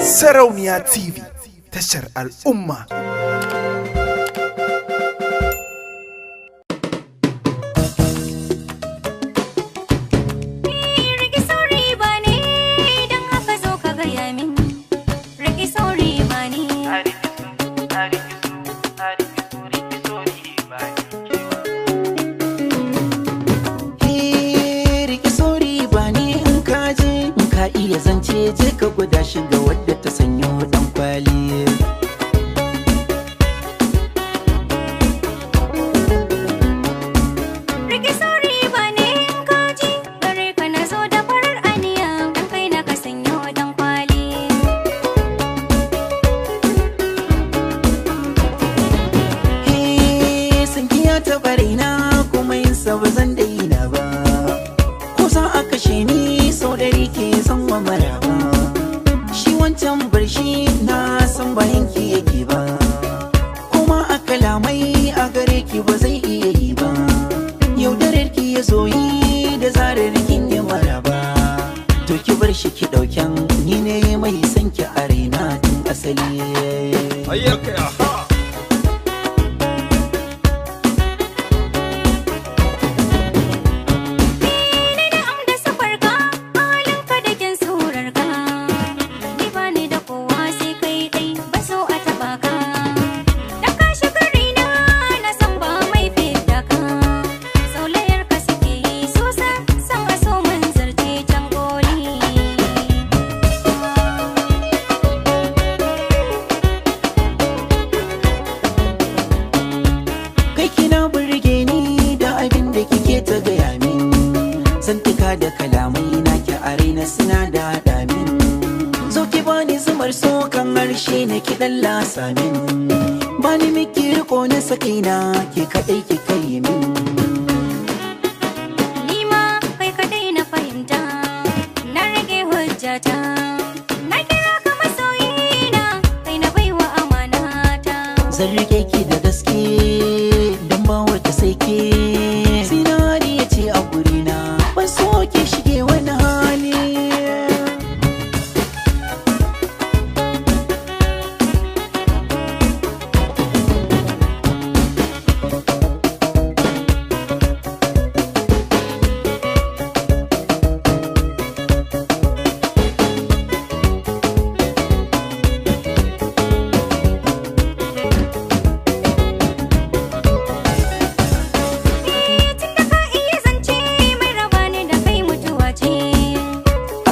Sarauniya TV, tashar al'umma. Iya zance je ka gwada shi ga wadda ta sanyo dan kwali. Rike sauri ba ne in kaji gare ka na zo da farar aniya dan kai na ka sanyo dan kwali. Sankiya ta barina kuma yin sa ba zan daina ba, ko za a kashe ni sau da rike zan wa maraba. Shi wancan barshi na san ba yanki yake ba, kuma a kalamai a gare ki ba zai iya yi ba. Yaudarar ki ya zo yi da zarar kin yi maraba, to ki bar shi ki ɗauken ni ne mai san ki a raina tun asali. Zantuka da kalamai na ki a raina suna da haɗa min. Zo ki bani zumar so kan harshe na ki ɗan lasa min. Bani miki riko na sakaina ke kaɗai ki kai min. Ni ma kai kaɗai na fahimta, na rage hujjata. Na kira ka masoyina, kai na baiwa amanata. Zan rike ki da gaske don ba wata sai ke. Zinariya ce a gurina, ban so ki shige wani hali.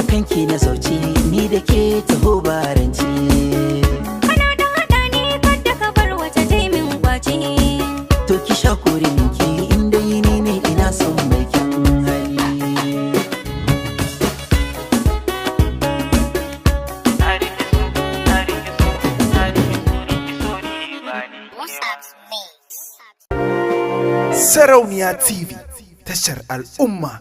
Kanki na zauce ni da ke taho baranci. Kana da haɗa ne kadda ka bar wata taimin kwace. To ki sha kore minki inda yini ne ina son mai kyan hali. Sarauniya TV, tashar al'umma.